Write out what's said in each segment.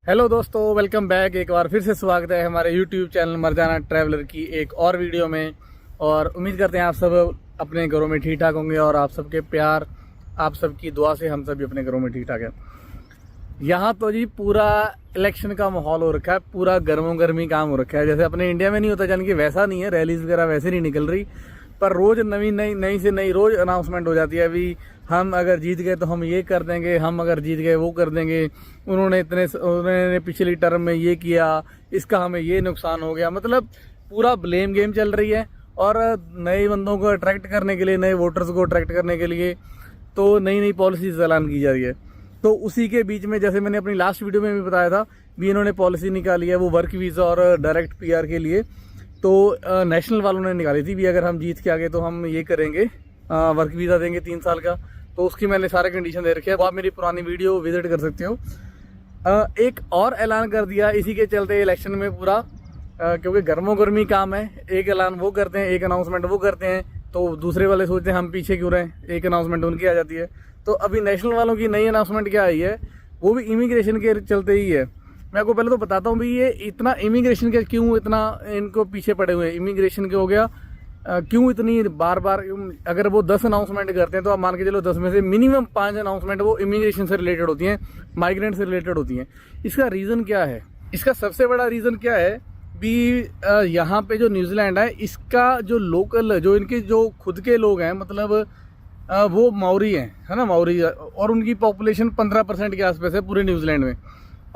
Hello दोस्तों, welcome back. एक बार फिर से स्वागत है हमारे यूट्यूब चैनल मर्जाना ट्रैवलर की एक और वीडियो में। और उम्मीद करते हैं आप सब अपने घरों में ठीक ठाक होंगे और आप सबके प्यार, आप सबकी दुआ से हम सब भी अपने घरों में ठीक ठाक हैं। यहाँ तो जी पूरा इलेक्शन का माहौल हो रखा है, पूरा गर्मी काम हो रखा है। जैसे अपने इंडिया में नहीं होता, यानी कि वैसा नहीं है, रैलीज वगैरह वैसे नहीं निकल रही, पर रोज नई से नई रोज अनाउंसमेंट हो जाती है। अभी हम अगर जीत गए तो हम ये कर देंगे, हम अगर जीत गए वो कर देंगे, उन्होंने पिछली टर्म में ये किया, इसका हमें ये नुकसान हो गया। मतलब पूरा ब्लेम गेम चल रही है। और नए बंदों को अट्रैक्ट करने के लिए, नए वोटर्स को अट्रैक्ट करने के लिए तो नई पॉलिसीज ऐलान की जा रही है। तो उसी के बीच में, जैसे मैंने अपनी लास्ट वीडियो में भी बताया था, भी इन्होंने पॉलिसी निकाली है वो वर्क वीज़ा और डायरेक्ट पीआर के लिए। तो नेशनल वालों ने निकाली थी भी अगर हम जीत के आ गए तो हम ये करेंगे, वर्क वीज़ा देंगे 3 साल का। तो उसकी मैंने सारे कंडीशन दे रखे हैं, तो आप मेरी पुरानी वीडियो विजिट कर सकते हो। एक और ऐलान कर दिया इसी के चलते इलेक्शन में पूरा, क्योंकि गर्मी काम है। एक ऐलान वो करते हैं, एक अनाउंसमेंट वो करते हैं, तो दूसरे वाले सोचते हैं हम पीछे क्यों रहे, एक अनाउंसमेंट उनकी आ जाती है। तो अभी नेशनल वालों की नई अनाउंसमेंट क्या आई है, वो भी इमिग्रेशन के चलते ही है। मैं आपको पहले तो बताता हूँ भी ये इतना इमिग्रेशन के क्यों इतना इनको पीछे पड़े हुए हैं। इमिग्रेशन के हो गया, क्यों इतनी बार अगर वो 10 अनाउंसमेंट करते हैं तो आप मान के चलो 10 में से मिनिमम 5 अनाउंसमेंट वो इमिग्रेशन से रिलेटेड होती हैं, माइग्रेंट से रिलेटेड होती हैं। इसका रीज़न क्या है? इसका सबसे बड़ा रीज़न क्या है भी, यहाँ पे जो न्यूजीलैंड है इसका जो लोकल, जो इनके जो खुद के लोग हैं, मतलब वो माओरी हैं, है ना, माओरी। और उनकी पॉपुलेशन 15% के आसपास है पूरे न्यूजीलैंड में।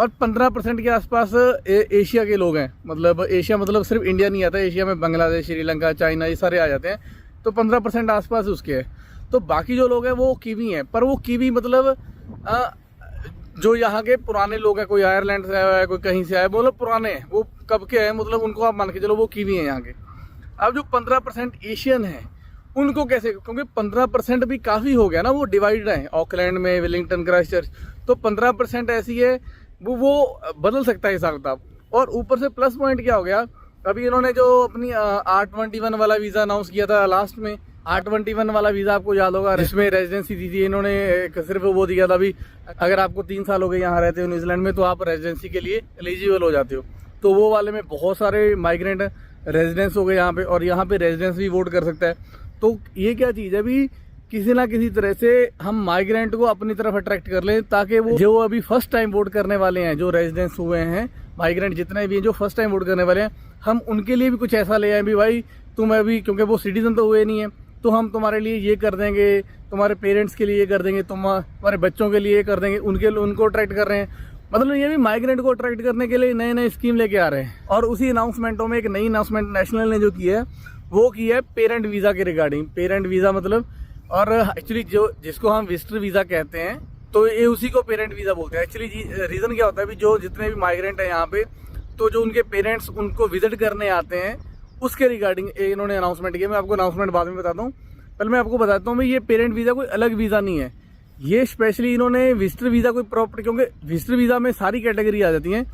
और 15% के आसपास एशिया के लोग हैं। मतलब एशिया मतलब सिर्फ इंडिया नहीं आता, एशिया में बांग्लादेश, श्रीलंका, चाइना, ये सारे आ जाते हैं। तो 15% आसपास उसके है। तो बाकी जो लोग हैं वो कीवी हैं। पर वो कीवी मतलब जो यहाँ के पुराने लोग हैं, कोई आयरलैंड से आया है, कोई कहीं से आया है, मतलब पुराने हैं, वो कब के हैं, मतलब उनको आप मान के चलो वो कीवी हैं यहाँ के। अब जो 15% एशियन हैं उनको कैसे, क्योंकि 15% भी काफ़ी हो गया ना, वो डिवाइड है ऑकलैंड में, वेलिंगटन, क्राइस्टचर्च। तो 15% ऐसी है वो बदल सकता है हिसाब किताब। और ऊपर से प्लस पॉइंट क्या हो गया, अभी इन्होंने जो अपनी 821 वाला वीज़ा अनाउंस किया था लास्ट में, 821 वाला वीज़ा आपको याद होगा, जिसमें रेजिडेंसी दी थी इन्होंने, सिर्फ वो दिया था भी अगर आपको 3 साल हो गए यहाँ रहते हो न्यूजीलैंड में तो आप रेजिडेंसी के लिए एलिजिबल हो जाते हो। तो वो वाले में बहुत सारे माइग्रेंट रेजिडेंस हो गए यहाँ पे, और यहाँ पे रेजिडेंस भी वोट कर सकता है। तो ये क्या चीज़ है भी, किसी ना किसी तरह से हम माइग्रेंट को अपनी तरफ अट्रैक्ट कर लें, ताकि वो जो अभी फर्स्ट टाइम वोट करने वाले हैं, जो रेजिडेंस हुए हैं, माइग्रेंट जितने भी हैं जो फर्स्ट टाइम वोट करने वाले हैं, हम उनके लिए भी कुछ ऐसा ले आए भी भाई तुम अभी, क्योंकि वो सिटीजन तो हुए नहीं है, तो हम तुम्हारे लिए ये कर देंगे, तुम्हारे पेरेंट्स के लिए ये कर देंगे, तुम्हारे बच्चों के लिए ये कर देंगे, उनको अट्रैक्ट कर रहे हैं। मतलब ये भी माइग्रेंट को अट्रैक्ट करने के लिए नए स्कीम लेके आ रहे हैं। और उसी अनाउंसमेंटों में एक नई अनाउंसमेंट नेशनल ने जो की है वो की है पेरेंट वीज़ा के रिगार्डिंग। पेरेंट वीज़ा मतलब, और एक्चुअली जो जिसको हम विजिटर वीज़ा कहते हैं, तो ये उसी को पेरेंट वीज़ा बोलते हैं। एक्चुअली रीज़न क्या होता है भी, जो जितने भी माइग्रेंट हैं यहाँ पे, तो जो उनके पेरेंट्स उनको विजिट करने आते हैं उसके रिगार्डिंग इन्होंने अनाउंसमेंट किया। मैं आपको अनाउंसमेंट बाद में बताता हूँ, पहले मैं आपको बताता हूँ भाई ये पेरेंट वीज़ा कोई अलग वीज़ा नहीं है। ये स्पेशली इन्होंने विजिटर वीज़ा कोई प्रॉपर, क्योंकि विजिटर वीज़ा में सारी कैटेगरी आ जाती हैं,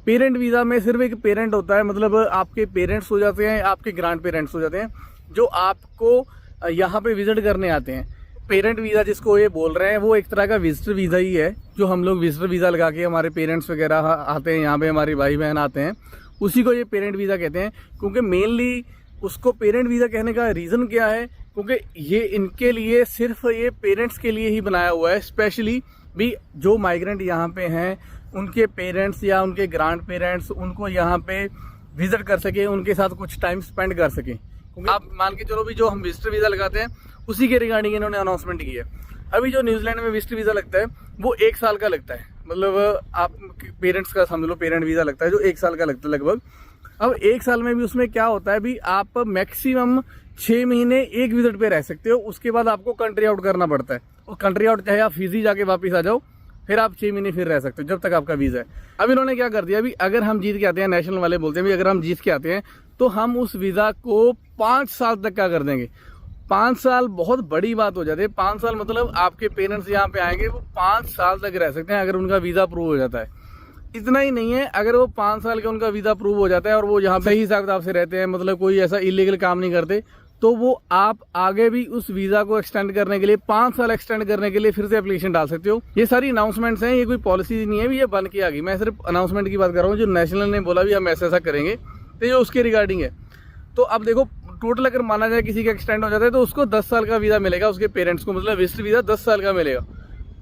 पेरेंट वीज़ा में सिर्फ एक पेरेंट होता है, मतलब आपके पेरेंट्स हो जाते हैं, आपके ग्रैंड पेरेंट्स हो जाते हैं, जो आपको यहाँ पे विजिट करने आते हैं। पेरेंट वीज़ा जिसको ये बोल रहे हैं वो एक तरह का विजिटर वीज़ा ही है, जो हम लोग विजिटर वीज़ा लगा के हमारे पेरेंट्स वगैरह आते हैं यहाँ पे, हमारे भाई बहन आते हैं, उसी को ये पेरेंट वीज़ा कहते हैं। क्योंकि मेनली उसको पेरेंट वीज़ा कहने का रीज़न क्या है, क्योंकि ये इनके लिए, सिर्फ ये पेरेंट्स के लिए ही बनाया हुआ है। स्पेशली भी जो माइग्रेंट यहाँ पे हैं उनके पेरेंट्स या उनके ग्रैंड पेरेंट्स उनको यहाँ पे विजिट कर सके, उनके साथ कुछ टाइम स्पेंड कर सकें। क्योंकि आप मान के चलो भी जो हम विजिटर वीज़ा लगाते हैं उसी के रिगार्डिंग इन्होंने अनाउंसमेंट की है। अभी जो न्यूजीलैंड में विजिटर वीज़ा लगता है वो 1 साल का लगता है, मतलब आप पेरेंट्स का समझ लो पेरेंट वीज़ा लगता है जो 1 साल का लगता है लगभग। अब 1 साल में भी उसमें क्या होता है भी, आप मैक्सिमम 6 महीने एक विजिट पे रह सकते हो, उसके बाद आपको कंट्री आउट करना पड़ता है। और कंट्री आउट चाहे आप फिजी जाके वापस आ जाओ, फिर आप 6 महीने फिर रह सकते हो जब तक आपका वीज़ा है। अब इन्होंने क्या कर दिया भी, अगर हम जीत के आते हैं, नेशनल वाले बोलते हैं भी अगर हम जीत के आते हैं तो हम उस वीज़ा को 5 साल तक का कर देंगे। 5 साल बहुत बड़ी बात हो जाती है। 5 साल मतलब आपके पेरेंट्स यहाँ पे आएंगे, वो 5 साल तक रह सकते हैं अगर उनका वीज़ा अप्रूव हो जाता है। इतना ही नहीं है, अगर वो 5 साल का उनका वीज़ा अप्रूव हो जाता है और वो यहाँ सही हिसाब किताब से रहते हैं, मतलब कोई ऐसा इलीगल काम नहीं करते, तो वो आप आगे भी उस वीजा को एक्सटेंड करने के लिए 5 साल एक्सटेंड करने के लिए फिर से एप्लीकेशन डाल सकते हो। ये सारी अनाउंसमेंट्स हैं, ये कोई पॉलिसी नहीं है, ये बन के आ गई। मैं सिर्फ अनाउंसमेंट की बात कर रहा हूँ, जो नेशनल ने बोला भी हम ऐसा करेंगे, तो ये उसके रिगार्डिंग है। तो अब देखो टोटल अगर माना जाए किसी का एक्सटेंड हो जाता है तो उसको 10 साल का वीजा मिलेगा, उसके पेरेंट्स को, मतलब विजिट वीजा 10 साल का मिलेगा।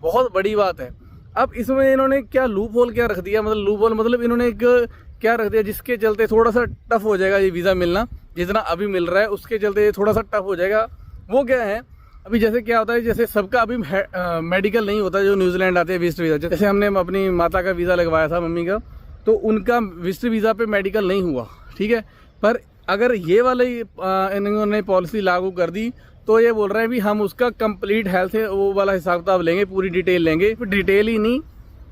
बहुत बड़ी बात है। अब इसमें इन्होंने क्या लूप होल क्या रख दिया, मतलब लूप होल मतलब इन्होंने एक क्या रख दिया जिसके चलते थोड़ा सा टफ हो जाएगा ये वीज़ा मिलना, जितना अभी मिल रहा है उसके चलते ये थोड़ा सा टफ हो जाएगा। वो क्या है, अभी जैसे क्या होता है, जैसे सबका अभी मेडिकल नहीं होता, जो न्यूजीलैंड आते हैं विजिट वीज़ा, जैसे हमने अपनी माता का वीज़ा लगवाया था, मम्मी का, तो उनका विजिट वीज़ा पे मेडिकल नहीं हुआ, ठीक है। पर अगर ये वाली इन्होंने पॉलिसी लागू कर दी तो ये बोल रहे हैं भी हम उसका कंप्लीट हेल्थ वो वाला हिसाब किताब लेंगे, पूरी डिटेल लेंगे। डिटेल ही नहीं,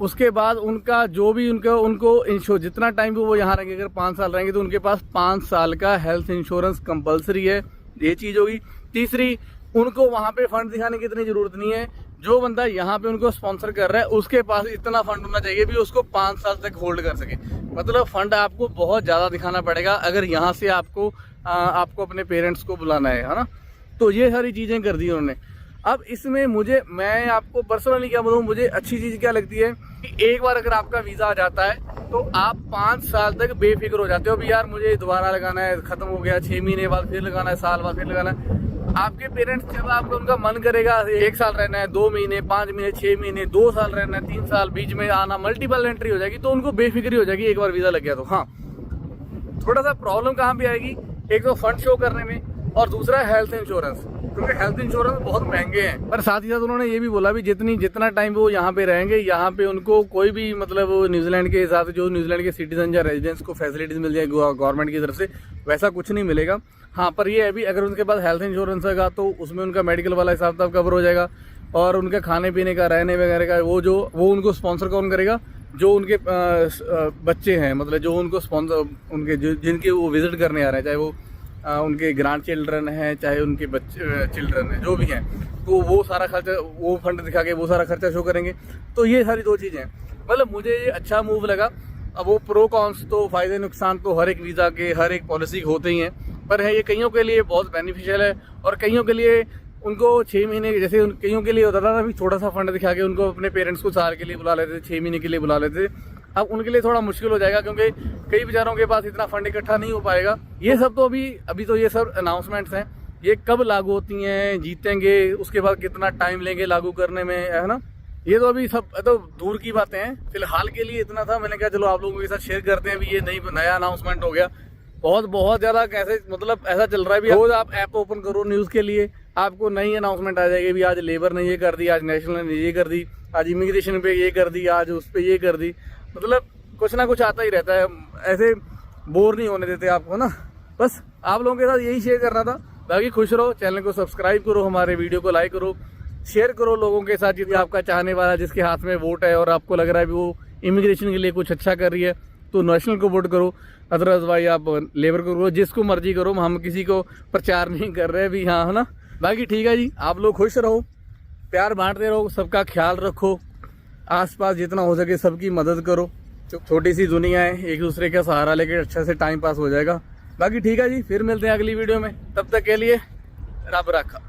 उसके बाद उनका जो भी उनको इंश्योर जितना टाइम वो यहाँ रहेंगे, अगर 5 साल रहेंगे तो उनके पास 5 साल का हेल्थ इंश्योरेंस कंपलसरी है। ये चीज़ होगी। तीसरी, उनको वहाँ पे फंड दिखाने की इतनी ज़रूरत नहीं है। जो बंदा यहाँ पे उनको स्पॉन्सर कर रहा है उसके पास इतना फंड होना चाहिए भी उसको 5 साल तक होल्ड कर सके। मतलब फंड आपको बहुत ज़्यादा दिखाना पड़ेगा अगर यहाँ से आपको अपने पेरेंट्स को बुलाना है ना। तो ये सारी चीज़ें कर दी उन्होंने। अब इसमें मैं आपको पर्सनली क्या बताऊँ, मुझे अच्छी चीज़ क्या लगती है कि एक बार अगर आपका वीज़ा आ जाता है तो आप 5 साल तक बेफिक्र हो जाते हो भी यार मुझे दोबारा लगाना है, ख़त्म हो गया, 6 महीने बाद फिर लगाना है, साल बाद फिर लगाना है। आपके पेरेंट्स जब आपको उनका मन करेगा 1 साल रहना है, 2 महीने, 5 महीने, 6 महीने, 2 साल रहना है, 3 साल, बीच में आना, मल्टीपल एंट्री हो जाएगी, तो उनको बेफिक्री हो जाएगी एक बार वीज़ा लग गया तो। हाँ, थोड़ा सा प्रॉब्लम कहाँ पे आएगी, एक तो फंड शो करने में, और दूसरा हेल्थ इंश्योरेंस, क्योंकि हेल्थ इंश्योरेंस बहुत महंगे हैं। पर साथ ही साथ उन्होंने ये भी बोला भी जितना टाइम वो यहाँ पे रहेंगे, यहाँ पे उनको कोई भी मतलब न्यूजीलैंड के हिसाब से जो न्यूजीलैंड के सिटीजन या रेजिडेंट्स को फैसिलिटीज मिल जाएगी गवर्नमेंट की तरफ से, वैसा कुछ नहीं मिलेगा। हाँ, पर ये है भी अगर उनके पास हेल्थ इंश्योरेंस होगा तो उसमें उनका मेडिकल वाला हिसाब किताब कवर हो जाएगा, और उनका खाने पीने का, रहने वगैरह का वो उनको स्पॉन्सर कौन करेगा, जो उनके बच्चे हैं, मतलब जो उनको स्पॉन्सर उनके जिनके वो विजिट करने आ रहे हैं, चाहे वो उनके ग्रैंड चिल्ड्रन हैं, चाहे उनके बच्चे चिल्ड्रन हैं, जो भी हैं, तो वो सारा खर्चा, वो फंड दिखा के वो सारा खर्चा शो करेंगे। तो ये सारी 2 चीज़ें हैं। मतलब मुझे ये अच्छा मूव लगा। अब वो प्रो कॉन्स तो फायदे नुकसान तो हर एक वीज़ा के, हर एक पॉलिसी होते ही हैं, पर है ये कईयों के लिए बहुत बेनिफिशियल है, और कईयों के लिए उनको 6 महीने, जैसे कईयों के लिए होता था ना भी थोड़ा सा फंड दिखा के उनको अपने पेरेंट्स को साल के लिए बुला लेते थे, 6 महीने के लिए बुला लेते थे। अब उनके लिए थोड़ा मुश्किल हो जाएगा, क्योंकि कई बेचारों के पास इतना फंड इकट्ठा नहीं हो पाएगा। ये सब तो अभी तो ये सब अनाउंसमेंट्स हैं, ये कब लागू होती हैं, जीतेंगे, उसके बाद कितना टाइम लेंगे लागू करने में, है ना। ये तो अभी सब तो दूर की बातें हैं। फिलहाल के लिए इतना था, मैंने कहा चलो आप लोगों के साथ शेयर करते हैं। भी ये नया अनाउंसमेंट हो गया, बहुत ज़्यादा कैसे, मतलब ऐसा चल रहा है भी रोज आप ऐप ओपन करो न्यूज़ के लिए, आपको नई अनाउंसमेंट आ जाएगी भी आज लेबर ने ये कर दी, आज नेशनल ने ये कर दी, आज इमिग्रेशन पे ये कर दी, आज उस पे ये कर दी। मतलब कुछ ना कुछ आता ही रहता है, ऐसे बोर नहीं होने देते आपको ना। बस आप लोगों के साथ यही शेयर करना था। बाकी खुश रहो, चैनल को सब्सक्राइब करो, हमारे वीडियो को लाइक करो, शेयर करो लोगों के साथ, जिसके आपका चाहने वाला, जिसके हाथ में वोट है और आपको लग रहा है भी वो इमिग्रेशन के लिए कुछ अच्छा कर रही है, तो नेशनल को वोट करो। अदरवाइज भाई आप लेबर को करो, जिसको मर्जी करो, हम किसी को प्रचार नहीं कर रहे भी, हाँ, है ना। बाकी ठीक है जी, आप लोग खुश रहो, प्यार बांटते रहो, सबका ख्याल रखो, आसपास जितना हो सके सबकी मदद करो। छोटी सी दुनिया है, एक दूसरे का सहारा लेके अच्छा से टाइम पास हो जाएगा। बाकी ठीक है जी, फिर मिलते हैं अगली वीडियो में, तब तक के लिए रब रखा।